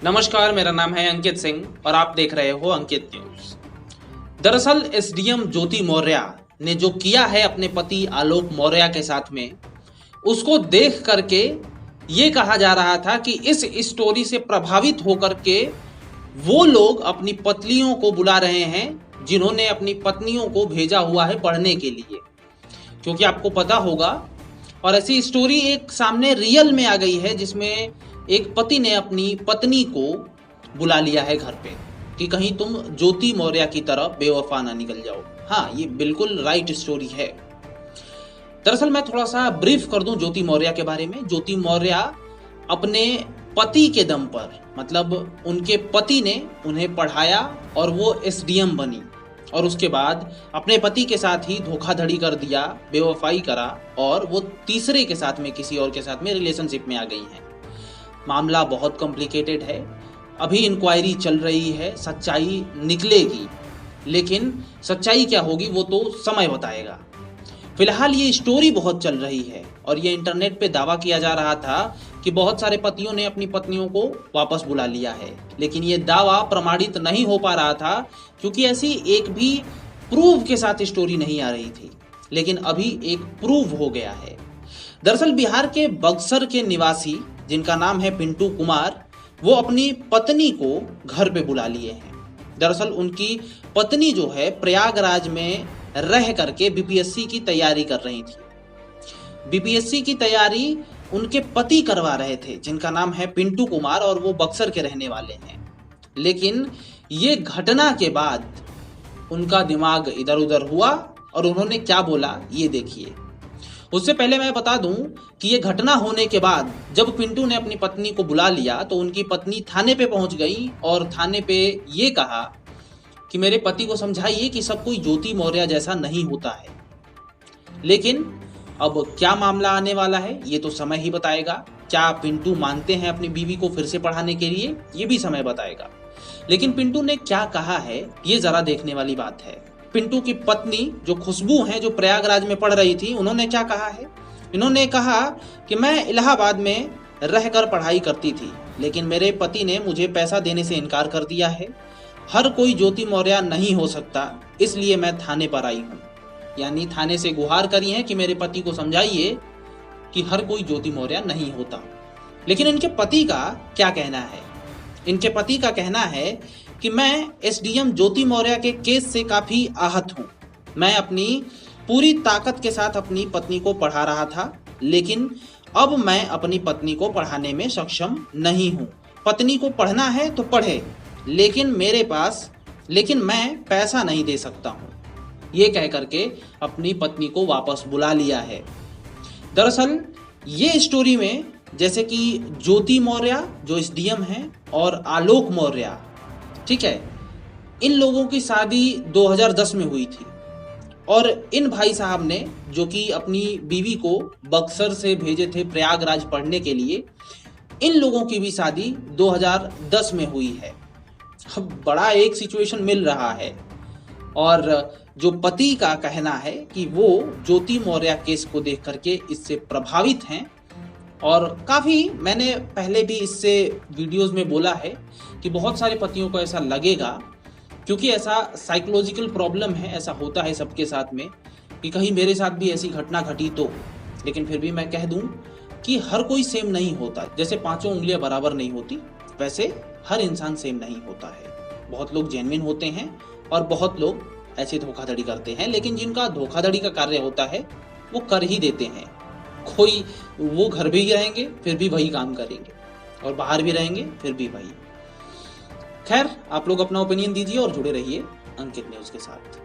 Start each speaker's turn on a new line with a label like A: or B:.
A: नमस्कार, मेरा नाम है अंकित सिंह और आप देख रहे हो अंकित न्यूज। दरअसल एसडीएम ज्योति मौर्य ने जो किया है अपने पति आलोक मौर्य के साथ में, उसको देख करके ये कहा जा रहा था कि इस स्टोरी से प्रभावित होकर के वो लोग अपनी पत्नियों को बुला रहे हैं जिन्होंने अपनी पत्नियों को भेजा हुआ है पढ़ने के लिए, क्योंकि आपको पता होगा। और ऐसी स्टोरी एक सामने रियल में आ गई है जिसमें एक पति ने अपनी पत्नी को बुला लिया है घर पे कि कहीं तुम ज्योति मौर्य की तरह बेवफा ना निकल जाओ। हाँ, ये बिल्कुल राइट स्टोरी है। दरअसल मैं थोड़ा सा ब्रीफ कर दूं ज्योति मौर्य के बारे में। ज्योति मौर्य अपने पति के दम पर, मतलब उनके पति ने उन्हें पढ़ाया और वो एसडीएम बनी, और उसके बाद अपने पति के साथ ही धोखाधड़ी कर दिया, बेवफाई करा, और वो तीसरे के साथ में, किसी और के साथ में रिलेशनशिप में आ गई हैं। मामला बहुत कॉम्प्लिकेटेड है, अभी इंक्वायरी चल रही है, सच्चाई निकलेगी, लेकिन सच्चाई क्या होगी वो तो समय बताएगा। फिलहाल ये स्टोरी बहुत चल रही है और ये इंटरनेट पे दावा किया जा रहा था कि बहुत सारे पतियों ने अपनी पत्नियों को वापस बुला लिया है, लेकिन ये दावा प्रमाणित नहीं हो पा रहा था क्योंकि ऐसी एक भी प्रूफ के साथ स्टोरी नहीं आ रही थी। लेकिन अभी एक प्रूव हो गया है। दरअसल बिहार के बक्सर के निवासी जिनका नाम है पिंटू कुमार, वो अपनी पत्नी को घर पे बुला लिए हैं। दरअसल उनकी पत्नी जो है प्रयागराज में रह करके बीपीएससी की तैयारी कर रही थी। बीपीएससी की तैयारी उनके पति करवा रहे थे जिनका नाम है पिंटू कुमार, और वो बक्सर के रहने वाले हैं। लेकिन ये घटना के बाद उनका दिमाग इधर उधर हुआ और उन्होंने क्या बोला ये देखिए। उससे पहले मैं बता दूं कि ये घटना होने के बाद जब पिंटू ने अपनी पत्नी को बुला लिया तो उनकी पत्नी थाने पे पहुंच गई और थाने पे ये कहा कि मेरे पति को समझाइए कि सब कोई ज्योति मौर्य जैसा नहीं होता है। लेकिन अब क्या मामला आने वाला है ये तो समय ही बताएगा। क्या पिंटू मानते हैं अपनी बीवी को फिर से पढ़ाने के लिए, ये भी समय बताएगा। लेकिन पिंटू ने क्या कहा है ये जरा देखने वाली बात है। पिंटू की पत्नी जो खुशबू हैं, जो प्रयागराज में पढ़ रही थी, उन्होंने क्या कहा है। इन्होंने कहा कि मैं इलाहाबाद में रहकर पढ़ाई करती थी, लेकिन मेरे पति ने मुझे पैसा देने से इनकार कर दिया है। हर कोई ज्योति मौर्य नहीं हो सकता, इसलिए मैं थाने पर आई हूँ। यानी थाने से गुहार करी है कि मेरे पति को समझाइए कि हर कोई ज्योति मौर्य नहीं होता। लेकिन इनके पति का क्या कहना है। इनके पति का कहना है कि मैं एसडीएम ज्योति मौर्य के केस से काफी आहत हूँ। मैं अपनी पूरी ताकत के साथ अपनी पत्नी को पढ़ा रहा था, लेकिन अब मैं अपनी पत्नी को पढ़ाने में सक्षम नहीं हूँ। पत्नी को पढ़ना है तो पढ़े, लेकिन मैं पैसा नहीं दे सकता हूँ। ये कह करके अपनी पत्नी को वापस बुला लिया है। दरअसल ये स्टोरी में जैसे कि ज्योति मौर्य जो एसडीएम है और आलोक मौर्य, ठीक है, इन लोगों की शादी 2010 में हुई थी, और इन भाई साहब ने जो कि अपनी बीवी को बक्सर से भेजे थे प्रयागराज पढ़ने के लिए, इन लोगों की भी शादी 2010 में हुई है। अब बड़ा एक सिचुएशन मिल रहा है, और जो पति का कहना है कि वो ज्योति मौर्य केस को देख करके इससे प्रभावित हैं। और काफ़ी मैंने पहले भी इससे वीडियोस में बोला है कि बहुत सारे पतियों को ऐसा लगेगा, क्योंकि ऐसा साइकोलॉजिकल प्रॉब्लम है, ऐसा होता है सबके साथ में कि कहीं मेरे साथ भी ऐसी घटना घटी तो। लेकिन फिर भी मैं कह दूं कि हर कोई सेम नहीं होता। जैसे पांचों उंगलियां बराबर नहीं होती, वैसे हर इंसान सेम नहीं होता है। बहुत लोग जेन्युइन होते हैं और बहुत लोग ऐसे धोखाधड़ी करते हैं, लेकिन जिनका धोखाधड़ी का कार्य होता है वो कर ही देते हैं। कोई वो घर भी रहेंगे फिर भी वही काम करेंगे, और बाहर भी रहेंगे फिर भी वही। खैर, आप लोग अपना ओपिनियन दीजिए और जुड़े रहिए अंकित न्यूज के साथ।